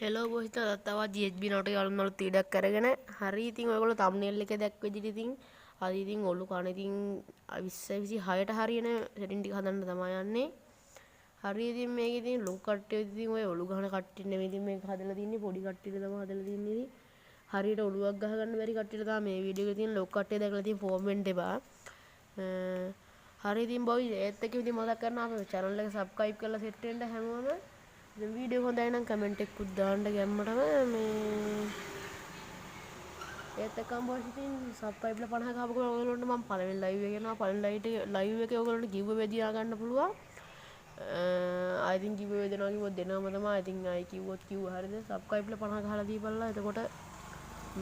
Hello boss හිතා තවත් GHB නට යාළුවන්වලු තීඩක් අරගෙන හරි ඉතින් ඔයගොල්ලෝ thumbnail එකේ දැක්ක විදිහට ඉතින් අද ඉතින් ඔලු කන ඉතින් 20 26ට හරියන සෙටින් ටික හදන්න තමයි යන්නේ. හරි ඉතින් මේක ඉතින් ලොකු කට්ටිය ඉතින් ඔය ඔලු ගහන කට්ටිය නෙමෙයි ඉතින් මේක හදලා තින්නේ පොඩි කට්ටියට තමයි හදලා තින්නේ ඉතින්. හරියට ඔලුවක් ගහ ගන්න බැරි කට්ටියට තමයි මේ වීඩියෝ එකේ තියෙන ලොකු කට්ටිය දැකලා තියෙන ෆෝම් වෙන්න එපා. හරි ඉතින් බොයි ඒත් එක්ක ඉතින් මතක් කරනවා අපේ channel එක subscribe කරලා set වෙන්න හැමෝම. දැන් වීඩියෝ හොඳයි නම් කමෙන්ට් එකකුත් දාන්න ගැම්මටම මේ ඒත් එක්කම බොස් ඉතින් subscribe ලා 50 ගහපු ගමන් ඔයගොල්ලන්ට මම පළවෙනි live එක යනවා පළවෙනි live එකේ ඔයගොල්ලන්ට giveaway දිනා ගන්න පුළුවන්. I think giveaway දෙනවා කිව්වොත් දෙනවම තමයි. ඉතින් I කිව්වොත් කිව්වා හරියද subscribe ලා 50 ගහලා දීපල්ලා. එතකොට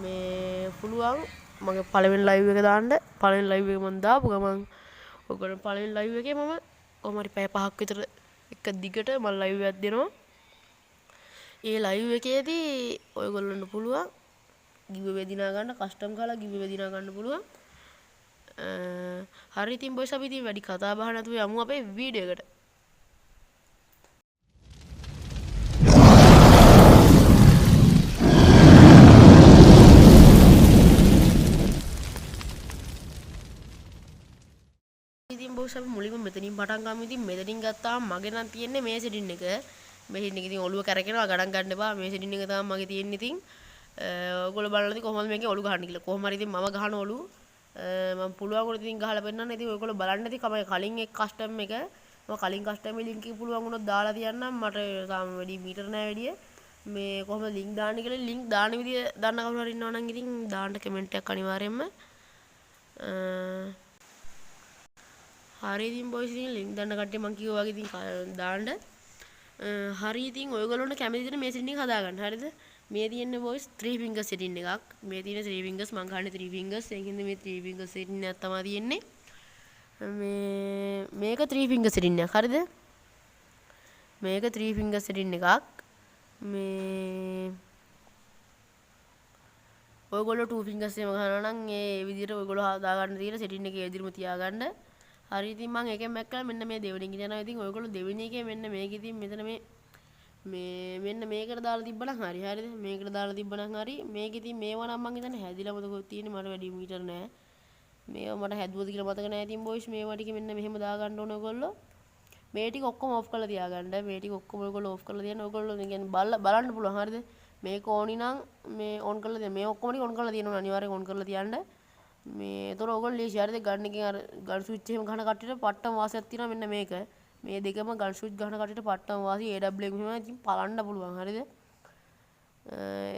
මේ පුළුවන් මගේ පළවෙනි live එක දාන්න. පළවෙනි live එක මම දාපු ගමන් ඔයගොල්ලෝ පළවෙනි live එකේ මම කොහොම හරි පැය 5ක් විතර එක දිගට මම live එකක් දෙනවා. ඒ live එකේදී ඔයගොල්ලන්ට පුළුවන් giveaway දිනා ගන්න custom කරලා giveaway දිනා ගන්න පුළුවන්. හරි ඉතින් boys අපි ඉතින් වැඩි කතා බහ නැතුව යමු අපේ වීඩියෝ එකට. ඉතින් boys අපි මුලින්ම මෙතනින් පටන් ගමු. ඉතින් මෙතනින් ගත්තාම මගේ නම් තියෙන්නේ මේ setting එක. මේ setting එක ඉතින් ඔළුව කරකිනවා ගණන් ගන්න එපා. මේ setting එක තමයි මගේ තියෙන්නේ ඉතින්. ඔයගොල්ලෝ බලලා ඉතින් කොහොමද මේකේ ඔලු ගහන්නේ කියලා. කොහොම හරි ඉතින් මම ගහන ඔලු මම පුළුවන් උනොත් ඉතින් ගහලා පෙන්නන්න. ඉතින් ඔයගොල්ලෝ බලන්න ඉතින් කමයි කලින් එක කස්ටම් එක මම කලින් කස්ටම් එක ලින්ක් එක පුළුවන් උනොත් දාලා තියන්නම්. මට තාම වැඩි මීටර නෑ වැඩි. මේ කොහොමද ලින්ක් දාන්නේ කියලා ලින්ක් දාන විදිය දන්න කවුරු හරි ඉන්නවා නම් ඉතින් දාන්න කමෙන්ට් එකක් අනිවාර්යයෙන්ම. හරි ඉතින් boys ඉතින් ලින්ක් දාන්න කට්ටිය මම කිව්වා වගේ ඉතින් දාන්න. හරි ඉතින් ඔයගොල්ලොන්ට කැමති විදිහට මේ setting එක හදාගන්න. හරිද? මේ තියෙන්නේ boys 3 fingers setting එකක්. මේ තියෙන 3 fingers මම ගහන්නේ 3 fingers. ඒකින්ද මේ 3 fingers setting එකක් තමයි තියෙන්නේ. මේක 3 fingers setting එකක්. හරිද? මේක 3 fingers setting එකක්. මේ ඔයගොල්ලෝ 2 fingers එකම ගහනවා නම් ඒ විදිහට ඔයගොල්ලෝ හදාගන්න තියෙන setting එකේ ඒ විදිහටම තියාගන්න. හරි ඉතින් මම එකෙන් බැක් කරලා මෙන්න මේ දෙවෙනි එක යනවා. ඉතින් ඔයගොල්ලෝ දෙවෙනි එකේ මෙන්න මේක ඉතින් මෙතන මේ මෙන්න මේකට දාලා තිබ්බනම් හරි. හරිද? මේකට දාලා තිබ්බනම් හරි. මේක ඉතින් මේවා නම් මං හිතන්නේ හැදිලා මොකද තියෙන්නේ මට වැඩි මීටර නෑ. මේවා මට හැදුවද කියලා මතක නෑ. ඉතින් boys මේවා ටික මෙන්න මෙහෙම දාගන්න ඕන ඔයගොල්ලෝ. මේ ටික ඔක්කොම ඔෆ් කරලා තියාගන්න. මේ ටික ඔක්කොම ඔයගොල්ලෝ ඔෆ් කරලා තියන්න. ඔයගොල්ලෝ කියන්නේ බලන්න පුළුවන්. හරිද? මේක ඕනි නම් මේ ඔන් කරලා තියන්න. මේ ඔක්කොම ටික ඔන් කරලා තියෙනවා අනිවාර්යෙන් ඔන් කරලා තියන්න. මේ ඒතර ඔයගොල්ලෝ ලීසි හරිද ගන්න එකෙන් අර ගන් ස්විච් එහෙම ගන්න කට්ටියට පට්ටම වාසියක් තියෙනවා මෙන්න මේක. මේ දෙකම ගන් ස්විච් ගන්න කට්ටියට පට්ටම වාසි AW එක මෙහෙම ඉතින් පලන්න පුළුවන් හරිද?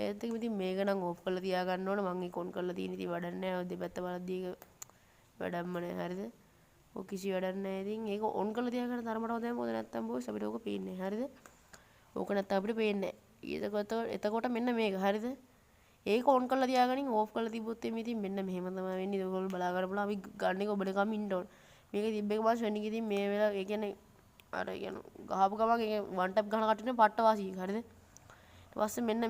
ඒත් ඉතින් මේක නම් ඕෆ් කරලා තියා ගන්න ඕන. මම ඒක ඔන් කරලා තියෙන ඉතින් වැඩක් නැහැ. දෙපැත්ත බලද්දී ඒක වැඩක්ම නැහැ හරිද? ඔය කිසි වැඩක් නැහැ. ඉතින් ඒක ඔන් කරලා තියා ගන්න තරමට හොඳයි. මොකද නැත්තම් boys අපිට ඕක පේන්නේ නැහැ හරිද? ඕක නැත්තම් අපිට පේන්නේ නැහැ. එතකොට මෙන්න මේක හරිද? ඒක ඔන් කරලා තියාගනින් ඕෆ් කරලා තිබ්බොත් එimhe ඉතින් මෙන්න මෙහෙම තමයි වෙන්නේ. ඔයගොල්ලෝ බලා ගන්න පුළුවන්. අපි ගන්න එක ඔබට කම ඉන්න ඕන. මේක තිබ්බ එක පස්සේ වෙන්නේ ඉතින් මේ වෙලාව ඒ කියන්නේ අර කියන්නේ ගහපු ගමන් ඒක වන් ටැප් ගහන කට්ටියනේ පට්ට වාසි හරිද? ඊට පස්සේ මෙන්න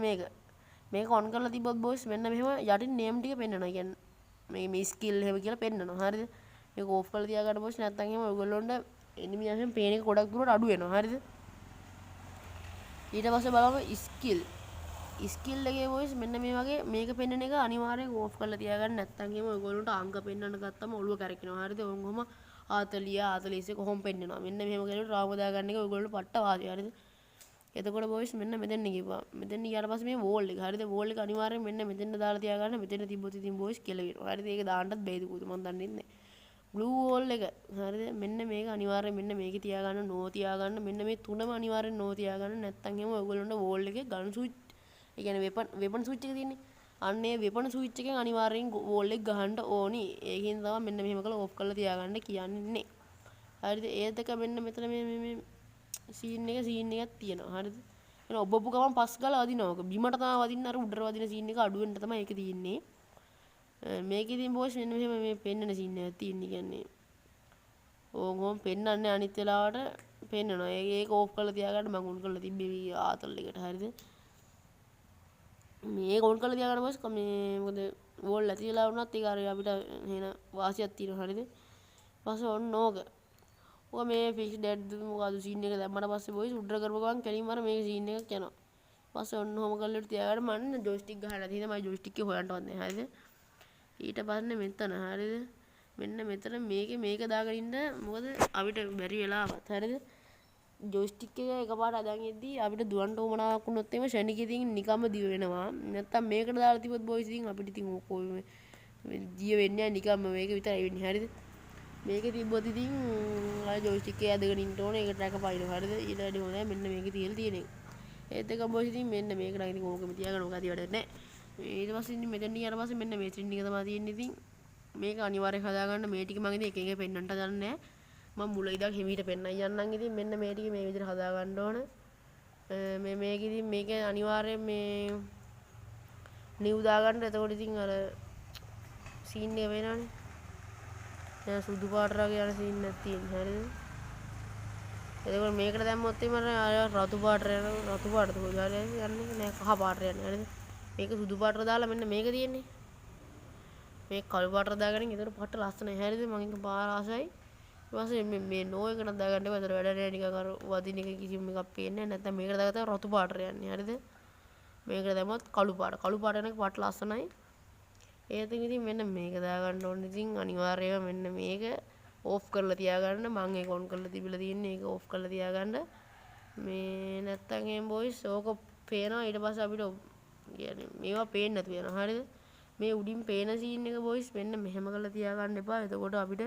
මේක ඔන් කරලා තිබ්බොත් boys මෙන්න මෙහෙම යටින් නේම් ටික පෙන්නනවා. කියන්නේ මේ ස්කිල් එහෙම කියලා පෙන්නනවා. හරිද? මේක ඕෆ් කරලා තියාගන්න boys නැත්නම් එහෙම ඔයගොල්ලොන්ට එනිමි වශයෙන් පේන එක ගොඩක් දුරට අඩු වෙනවා. හරිද? ඊට පස්සේ බලමු ස්කිල් එකේ boys මෙන්න මේ වගේ මේක පෙන්වන එක අනිවාර්යෙන් ඕෆ් කරලා තියාගන්න. නැත්නම් එහෙම ඔයගොල්ලන්ට අංක පෙන්වන්න ගත්තම ඔළුව කැරකෙනවා. හරිද? ඔහොම 40 41 කොහොම පෙන්වනවා. මෙන්න මෙහෙම කරලා රාම දාගන්න එක ඔයගොල්ලන්ට පට්ට වාසිය. හරිද? එතකොට boys මෙන්න මෙතෙන් ගිහපුවා. මෙතෙන් ගියාට පස්සේ මේ වෝල් එක. හරිද? වෝල් එක අනිවාර්යෙන් මෙන්න මෙතෙන්ට දාලා තියාගන්න. මෙතෙන් තිබ්බොත් ඉතින් boys කෙලවෙනවා. හරිද? ඒක දාන්නත් බැයිද කුද මන් දන්නේ නැහැ. බ්ලූ වෝල් එක. හරිද? මෙන්න මේක අනිවාර්යෙන් මෙන්න මේකේ තියාගන්න. නෝ තියාගන්න. මෙන්න මේ තුනම අනිවාර්යෙන් නෝ තියාගන්න. නැත්නම් එහෙම ඔයගොල්ලන්ට වෝල් එකේ ගන් ස්විච් ඒ කියන්නේ වෙපන් ස්විච් එක තියෙන්නේ. අන්න ඒ වෙපන් ස්විච් එකෙන් අනිවාර්යෙන් වෝල් එක ගහන්න ඕනි. ඒකෙන් තමයි මෙන්න මෙහෙම කරලා ඕෆ් කරලා තියාගන්න කියන්නේ. හරිද? ඒත් එක මෙන්න මෙතන මේ සීන් එකක් තියෙනවා. හරිද? එන ඔබපු ගමන් පස් ගාලා වදිනවා. ඔක බිමට තමයි වදින්න අර උඩට වදින සීන් එක අඩු වෙන්න තමයි ඒක තියෙන්නේ. මේකේ ඉතින් boys මෙන්න මෙහෙම මේ පෙන්නන සීන් එකක් තියෙන්නේ කියන්නේ. ඕගොම පෙන්නන්නේ අනිත් වෙලාවට පෙන්නනවා. ඒක ඕෆ් කරලා තියාගන්න මම උන් කරලා තිබ්බේ ආතල් එකට. හරිද? මේක ඔන් කරලා තියාගන්න boys මේ මොකද වෝල් ඇතිලා වුණත් ඒක අර අපිට එන වාසියක් තියෙනවා. හරිද? ඊපස්සේ ඔන්න ඕක මේ ෆික්ස් ඩෙඩ් මොකද සීන් එක දැම්මට පස්සේ boys උඩර කරපු ගමන් කෙලින්ම අර මේක සීන් එකක් යනවා. පස්සේ ඔන්න ඔහොම කරලා තියාගන්න මම ජොයිස්ටික් ගහලා තියෙන මම ජොයිස්ටික් එක හොයන්නවත් නැහැ හරිද ඊට පස්සේ මෙතන හරිද මෙන්න මෙතන මේක දාගෙන ඉන්න මොකද අපිට බැරි වෙලාවත් හරිද ජොයිස්ටික් එක එකපාරට අදන් එද්දී අපිට දුවන්න උවමනාවක් වුණොත් එimhe ෂණික ඉතින් නිකම්ම දිව වෙනවා නැත්තම් මේකට දාලා තිබ්බොත් බොයිස් ඉතින් අපිට ඉතින් ඕකෝ දිය වෙන්නේ නැහැ නිකම්ම මේක විතරයි වෙන්නේ හරිද මේක තිබ්බොත් ඉතින් ආ ජොයිස්ටික් එක ඇදගෙන ඉන්න ඕනේ ඒක ට්‍රැක පයින්නවා හරිද ඊට වඩා හොඳයි මෙන්න මේකේ තියලා තියෙන එක ඒත් එක බොයිස් ඉතින් මෙන්න මේක නම් ඉතින් ඕකම තියාගන්න ඕක ඇති වැඩක් නැහැ ඊට පස්සේ ඉතින් මෙතන ඊට පස්සේ මෙන්න මේ ත්‍රින් එක තමයි තියෙන්නේ ඉතින් මේක අනිවාර්යයෙන් හදාගන්න මේ ටික මම ඉතින් එක එක පෙන්නන්න හදන්නේ මම මුල ඉඳන් හිමීට පෙන්නයි යන්නම් ඉතින් මෙන්න මේ ටික මේ විදිහට හදාගන්න ඕන මේක ඉතින් මේක අනිවාර්යයෙන් මේ නිව් දාගන්න එතකොට ඉතින් අර සීන් එක වෙනවනේ දැන් සුදු පාට රාගේ යන සීන් එකක් තියෙනවා හරිද එතකොට මේකට දැම්මොත් එimhe රතු පාට කොහොමද යන්නේ නෑ කහ පාට යන්නේ හරිද මේක සුදු පාටට දාලා මෙන්න මේක තියෙන්නේ මේ කළු පාටට දාගන්න ඒතර පට ලස්සනයි හරිද මම එක පාර ආසයි ඊට පස්සේ මේ නෝ එකට දාගන්න එපා ඒතර වැඩ නෑ නිකන් අර වදින එක කිසිම එකක් පේන්නේ නෑ නැත්නම් මේකට දාගත්තා රතු පාටට යන්නේ හරිද මේකට දැම්මොත් කළු පාට යන එක පට ලස්සනයි ඒත් ඉතින් මෙන්න මේක දාගන්න ඕනේ ඉතින් අනිවාර්යයෙන්ම මෙන්න මේක ඕෆ් කරලා තියාගන්න මම ඒක ඔන් කරලා තිබිලා තියෙන්නේ ඒක ඕෆ් කරලා තියාගන්න මේ නැත්තම් එහෙම බොයිස් ඕක පේනවා ඊට පස්සේ අපිට කියන්නේ මේවා පේන්නේ නැතු වෙනවා හරිද මේ උඩින් පේන සීන් එක බොයිස් මෙන්න මෙහෙම කරලා තියාගන්න එපා එතකොට අපිට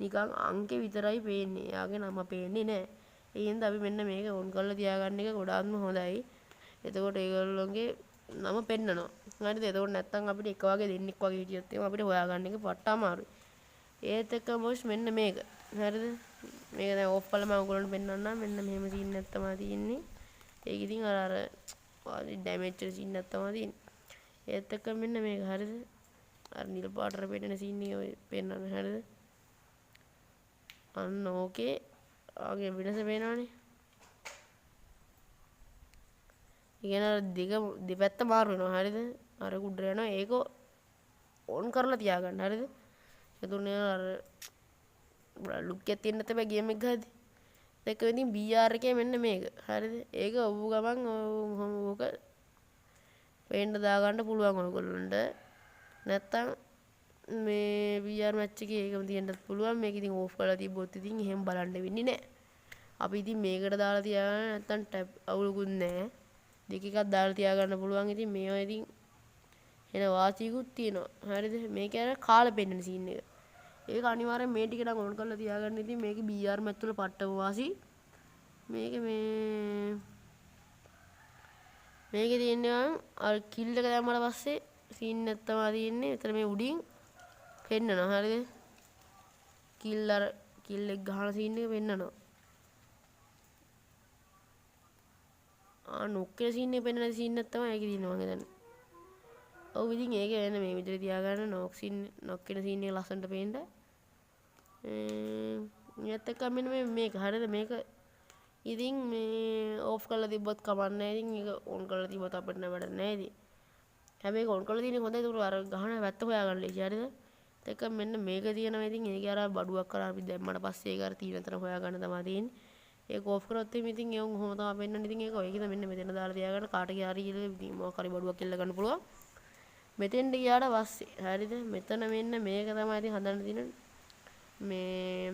නිකන් අංකේ විතරයි පේන්නේ යාගේ නම පේන්නේ නැහැ ඒ හින්දා අපි මෙන්න මේක ඔන් කරලා තියාගන්න එක ගොඩාක්ම හොඳයි එතකොට ඒගොල්ලෝගේ නම පෙන්නනවා හරිද එතකොට නැත්තම් අපිට එක වගේ දෙන්නෙක් වගේ හිටියොත් එහෙම අපිට හොයාගන්න එක පට්ට අමාරුයි ඒත් එක්ක බොස් මෙන්න මේක හරිද මේක දැන් ඕෆ් කළා මම ඔයගොල්ලන්ට පෙන්නන්නම් මෙන්න මෙහෙම සීන් එකක් තමයි තියෙන්නේ ඒක ඉතින් අර ඩැමේජ් එක සීන් එකක් තමයි තියෙන්නේ ඒත් එක්ක මෙන්න මේක හරිද අර නිල් පාටට පෙන්නන සීන් එක ඔය පෙන්නන්න හරිද අන්න ඕකේ ආගේ වෙනස පේනවනේ ඉගෙන අර දෙපැත්ත මාරු වෙනවා හරිද අර කුඩර යනවා ඒක ඔන් කරලා තියාගන්න හරිද එතුනේ අර ලුක් එකක් තියෙන්න තමයි ගේම් එක ගහද්දි ඒක ඉතින් BR එකේ මෙන්න මේක හරිද ඒක ඔව්ව ගමන් ඕක පේන්න දාගන්න පුළුවන් ඔයගොල්ලන්ට නැත්තම් මේ VR මැච් එකේ ඒකම තියෙන්නත් පුළුවන් මේක ඉතින් ඕෆ් කරලා තිබ්බොත් ඉතින් එහෙම බලන්න වෙන්නේ නැහැ අපි ඉතින් මේකට දාලා තියාගන්න නැත්තම් ටැබ් අවුලකුත් නැහැ දෙක එකක් දාලා තියාගන්න පුළුවන් ඉතින් මේවා ඉතින් එන වාසියකුත් තියෙනවා හරිද මේක අර කාලේ පෙන්නන සීන් එක ඒක අනිවාර්යෙන් මේ ටික නම් ඔන් කරලා තියාගන්න ඉතින් මේකේ BR මැච් වල පට්ටම වාසි මේකේ තියෙනවා අර කිල් එක දැම්මම පස්සේ සීන් එක තමයි තියෙන්නේ මෙතන මේ උඩින් පෙන්නනවා හරිද කිල් එක ගහන සීන් එක පෙන්නනවා නොක්කේ සීන් එක පෙන්නන සීන් එක තමයි ඒකේ තියෙනවා මම හිතන්නේ ඔව් ඉතින් ඒක වෙන මේ විදිහට තියාගන්න නොක්කින සීන් එක ලස්සනට පේන්න මේත් එක්ක මෙන්න මේක හරියද මේක ඉතින් මේ ඕෆ් කරලා තිබ්බොත් කමක් නැහැ ඉතින් ඒක ඔන් කරලා තිබ්බොත් අපිට නෑ වැඩක් නැහැ ඉතින් හැබැයි ඒක ඔන් කරලා තියෙන්නේ හොඳයි ඒක අර ගහන වැත්ත හොයාගන්න ලේසි හරියද ඒක මෙන්න මේක තියෙනවා ඉතින් ඒක අර බඩුවක් කරා අපි දැම්මට පස්සේ ඒක අර තියෙන තැන හොයාගන්න තමයි තියෙන්නේ ඒක ඕෆ් කරොත් එimhe ඉතින් ඒක කොහොම තමයි පෙන්වන්නේ ඉතින් ඒක ඔය කියන මෙන්න මෙතන දාලා තියාගන්න කාට හරි ඉතින් මොකක් හරි බඩුවක් එල්ල ගන්න පුළුවන් මෙතෙන්ට ගියාට පස්සේ හරිද මෙතන මෙන්න මේක තමයි ඉතින් හදන්න තියෙන්නේ මේ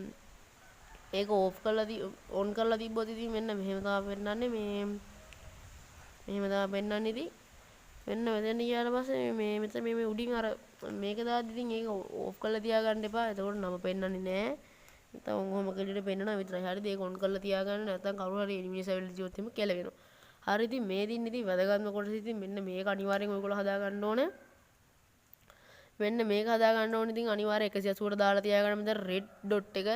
ඒක ඕෆ් කරලා ඔන් කරලා තිබ්බොත් ඉතින් මෙන්න මෙහෙම තමයි පෙන්නන්නේ මෙහෙම තමයි පෙන්නන්නේ ඉතින් මෙන්න මෙතෙන් ගියාට පස්සේ මේ මෙතන මේ උඩින් අර මේක දාද්දි ඉතින් ඒක ඕෆ් කරලා තියාගන්න එපා එතකොට නම පෙන්නන්නේ නැහැ නැත්නම් ඔහොම කෙලියට පෙන්නනවා විතරයි හරිද ඒක ඔන් කරලා තියාගන්න නැත්නම් කවුරු හරි එනිමිස් ඇවිල්ලා දියොත් එimhe කෙලවෙනවා හරි ඉතින් මේ දින් ඉතින් වැදගත්ම කොටස ඉතින් මෙන්න මේක අනිවාර්යෙන් ඔයගොල්ලෝ හදා ගන්න ඕනේ මෙන්න මේක හදා ගන්න ඕනේ ඉතින් අනිවාර්යෙන් 180ට දාලා තියාගන්න මෙතන රෙඩ් ඩොට් එක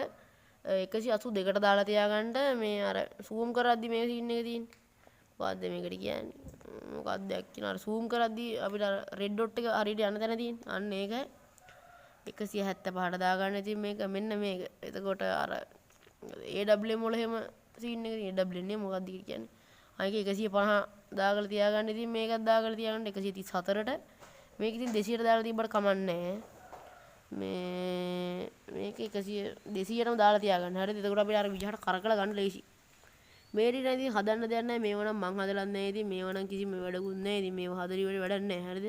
182ට දාලා තියාගන්න මේ අර zoom කරද්දි මේ සීන් එක තියෙන්නේ මොකද්ද මේකට කියන්නේ මොකක්ද කියන අර zoom කරද්දි අපිට අර රෙඩ් ඩොට් එක හරියට යන තැන තියෙන්නේ අන්න ඒක 175ට දාගන්න ඉතින් මේක මෙන්න මේක එතකොට අර AWM වල එහෙම සීන් එක තියෙන AWM නේ මොකක්ද කියන්නේ අයික 150 දාගලා තියාගන්න ඉතින් මේකත් දාගලා තියාගන්න 134ට මේක ඉතින් 200ට දාලා තිබ්බට කමන්නේ මේක 200ටම දාලා තියාගන්න හරිද එතකොට අපිට අර විදිහට කරකලා ගන්න ලේසි මේටි නම් ඉතින් හදන්න දෙයක් නැහැ. මේව නම් මං හදලා නැහැ. ඉතින් මේව නම් කිසිම වැඩකුත් නැහැ. ඉතින් මේව හදලි වැඩක් නැහැ. හරිද?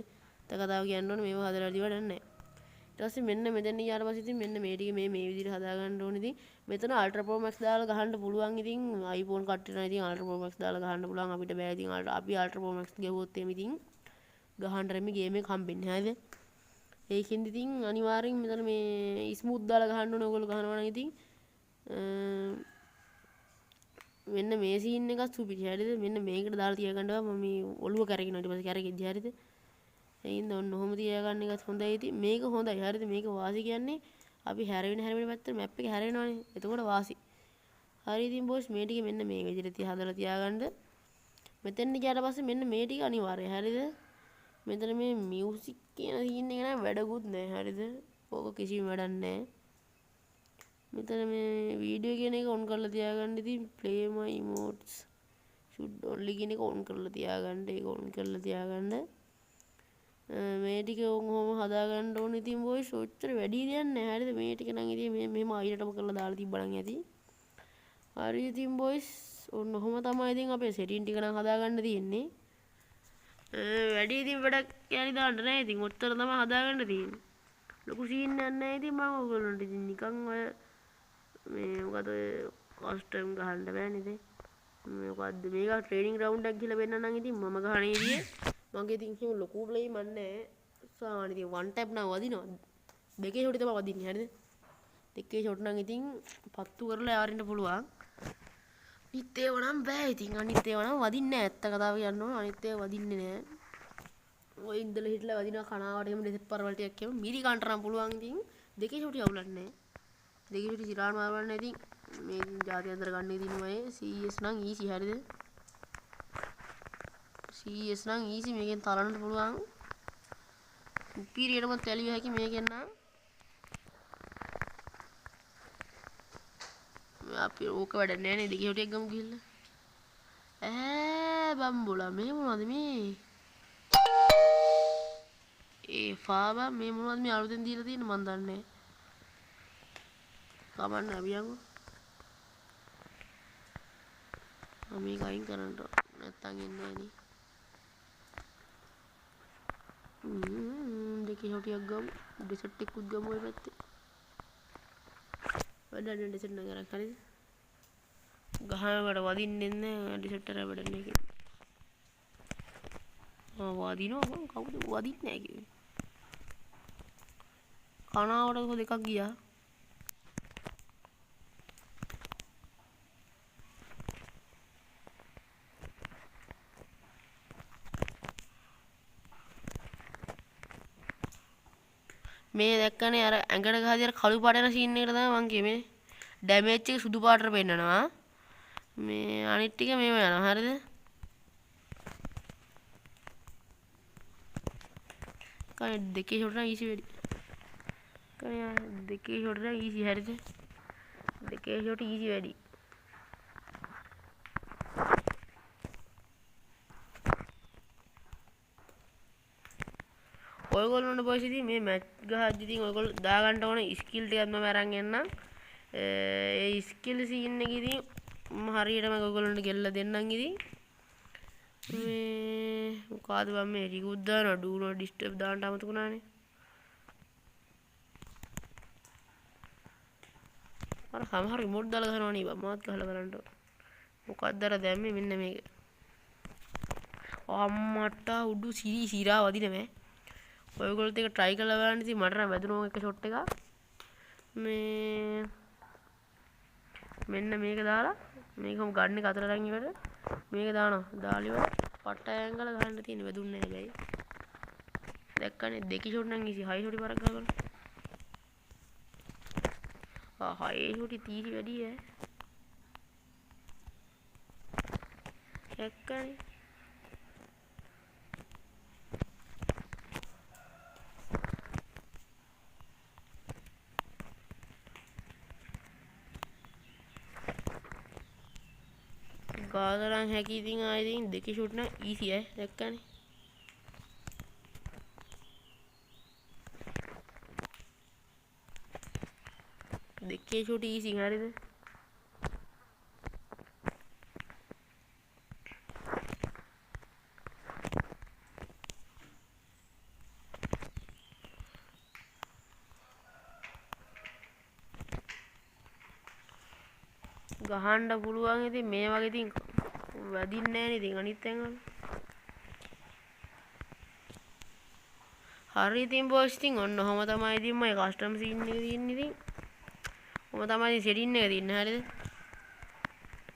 කතාව කියන්න ඕනේ මේව හදලා වැඩක් නැහැ. ඊට පස්සේ මෙන්න මෙතන ගියාට පස්සේ ඉතින් මෙන්න මේ ටික මේ විදිහට හදා ගන්න ඕනේ. ඉතින් මෙතන Ultra Pro Max දාලා ගහන්න පුළුවන්. ඉතින් iPhone කට්ටියට නම් ඉතින් Ultra Pro Max දාලා ගහන්න පුළුවන්. අපිට බෑ. ඉතින් අපි Ultra Pro Max ගෙවුවොත් එimhe ඉතින් ගහන්න රෙමි ගේම් එක හම්බෙන්නේ. හරිද? ඒකින්ද ඉතින් අනිවාර්යෙන් මෙතන මේ ස්මූත් දාලා ගහන්න ඕනේ. ඔයගොල්ලෝ ගහනවා නම් ඉතින් මෙන්න මේ සීන් එකක් සුපිරි. හරිද? මෙන්න මේකට දාලා තියාගන්නවා. මම මේ ඔළුව කැරගෙනවා. ඊට පස්සේ කැරගෙද්දි හරිද? එයින්ද ඔන්න ඔහොම තියාගන්න එකත් හොඳයි. ඉතින් මේක හොඳයි. හරිද? මේක වාසි කියන්නේ අපි හැරෙන පැත්තට මැප් එක හැරෙනවානේ. එතකොට වාසි. හරි ඉතින් බොස් මේ ටික මෙන්න මේ විදිහට හදලා තියාගන්න. මෙතෙන් ගියාට පස්සේ මෙන්න මේ ටික අනිවාර්යයි. හරිද? මෙතන මේ මියුසික් කියන සීන් එක නෑ වැඩකුත් නෑ. හරිද? ඕක කිසිම වැඩක් නෑ. මෙතන මේ වීඩියෝ කියන එක ඔන් කරලා තියාගන්න. ඉතින් play my emotes should only කියන එක ඔන් කරලා තියාගන්න. ඒක ඔන් කරලා තියාගන්න. මේ ටික ඔහොම හදාගන්න ඕනේ. ඉතින් බොයිස් ඔච්චර වැඩි දෙයක් නෑ. හරිද? මේ ටික නම් ඉතින් මෙහෙම අයියටම කරලා දාලා තිබ්බනම් ඇති. හරි ඉතින් බොයිස් ඔන්න ඔහොම තමයි ඉතින් අපේ සෙටින් ටික නම් හදාගන්න තියෙන්නේ. වැඩි ඉතින් වැඩක් යන්නේ දාන්න නෑ. ඉතින් ඔච්චර තමයි හදාගන්න තියෙන්නේ. ලොකු සීන් එකක් නෑ. ඉතින් මම ඔයගොල්ලන්ට ඉතින් නිකන් ඔය මේ මොකද කස්ටම් ගහන්න බෑනේ ඉතින්. මොකද්ද මේක ට්‍රේනින් රවුන්ඩ් එකක් ගිහලා වෙන්න නම් ඉතින් මම ගහන ඉදියේ මගේ ඉතින් කිව්ව ලොකු ප්ලේ මන් නෑ. සාමාන්‍ය ඉතින් වන් ටැප් නම් වදිනවා. දෙකේ ෂොට් තමයි වදින්නේ. හරිද? දෙකේ ෂොට් නම් ඉතින් පත්තු කරලා යාරින්න පුළුවන්. අනිත් ඒවා නම් බෑ ඉතින්. අනිත් ඒවා නම් වදින්නේ නෑ. ඇත්ත කතාව කියන්න ඕන. අනිත් ඒවා වදින්නේ නෑ. ඔය ඉඳලා හිටලා වදිනවා කනාවට එහෙම දෙසත් පරවල් ටිකක් එහෙම මිරි කන්ට නම් පුළුවන් ඉතින්. දෙකේ ෂොට් යවුලක් නෑ. දෙකේ ෂොට් සිරාන මාරවන්න ඉතින් මේ ජාති අතර ගන්න ඉතින් ඔය CS නම් easy. හරිද? CS නම් easy මේකෙන් තරන්න පුළුවන්. පීරියඩම තැලිය හැකි මේකෙන් නම්. අපි ඕක වැඩ නැහැ නේද? දෙකේ ෂොට් එක ගමු ගිහිල්ලා. බම්බුලා මේ මොනවද මේ? ෆාබා මේ මොනවද මේ අලුතෙන් දීලා තියෙන්නේ මන් දන්නේ නැහැ. කමන්න අවියන්කෝ. මේක අයින් කරන්න නැත්තම් එන්නේ නැහැ නේ. දෙකේ ෂොටියක් ගමු. ඩෙසර්ට් එකකුත් ගමු ඔය පැත්තේ. වැඩන්නේ ඩෙසර්ට් නගරක් හරිද? ගහනකට වදින්නේ නැහැ ඩෙසර්ට් එක වැඩන්නේ කියලා. වදිනවා මං කවුද වදින්නේ නැහැ කිව්වේ. කනාවට දෙකක් ගියා. මේ දැක්කනේ අර ඇඟට ගහදී අර කළු පාට යන සීන් එකට තමයි මං කියේ මේ ඩැමේජ් එක සුදු පාටට පෙන්නනවා. මේ අනිත් ටික මේව යනවා. හරිද? කයි දෙකේ ෂොට් නම් ඊසි වෙඩි. කයි දෙකේ ෂොට් නම් ඊසි. හරිද? දෙකේ ෂොට් ඊසි වැඩි. ඔයගොල්ලොන්ට බොයිස් ඉතින් මේ මැච් ගහද්දි ඉතින් ඔයගොල්ලෝ දාගන්න ඕන ස්කිල් ටිකක් මම අරන් එන්නම්. ඒ ස්කිල් සීන් එක ඉතින් හරියටම ඔයගොල්ලන්ට ගෙල්ල දෙන්නම් ඉතින්. මේ මොකද මම මේ රිකුත් දානවා ඩු නොට් ඩිස්ටර්බ් දාන්න අමතකුණානේ. අර සමහර රිමෝට් දාලා ගහනවා නේ බා මාත් ගහලා බලන්න. මොකක්ද අර දැම්මේ මෙන්න මේක. අම්මට උඩු සිරා වදිනමේ. ඔයගොල්ලෝ ඒක try කරලා බලන්න ඉතින් මට නම් වැදුණා එක ෂොට් එක. මේ මෙන්න මේක දාලා මේකම ගන්න එක අතට අරන් ඉවර මේක දානවා. දාලා ඉවර පට්ට ඇංගල ගහන්න තියෙන වැදුන්නේ නැහැ බයි. දැක්කනේ දෙකේ ෂොට් නම් ඉසි හයි ෂොට් පාරක් ගහගන්න. හයි ෂොට් 30 වැඩි ඈ. දැක්කනේ ගාදරන් හැකි ඉතින් ආයෙ ඉතින් දෙකේ ෂොට් නම් ඊසි ඈ. දැක්කනේ දෙකේ ෂොට් ඊසි. හරිද? ගහන්න පුළුවන්. ඉතින් මේ වගේ ඉතින් වදින්නේ නැහැ නේ ඉතින් අනිත් තැන්වල. හරි ඉතින් බොස් ඉතින් ඔන්න ඔහම තමයි ඉතින් මගේ කස්ටම් සීන් එක තියෙන්නේ ඉතින්. ඔහම තමයි සෙටින් එක තියෙන්නේ හරියද?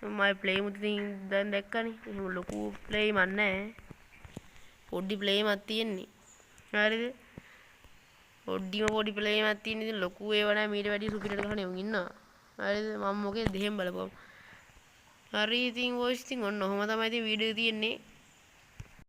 මම ප්ලේ මුත් ඉතින් දැන් දැක්කනේ. එහෙම ලොකු ප්ලේ මන් නැහැ. පොඩි ප්ලේ මක් තියෙන්නේ. හරිද? පොඩි ප්ලේ මක් තියෙන ඉතින් ලොකු ඒවා නැහැ මීට වැඩි සුපිරියට ගහන උන් ඉන්නවා. හරිද? මම මොකද දෙහෙම් බලපුවම. හරි ඉතින් බොස් ඉතින් ඔන්න ඔහම තමයි ඉතින් වීඩියෝ තියෙන්නේ.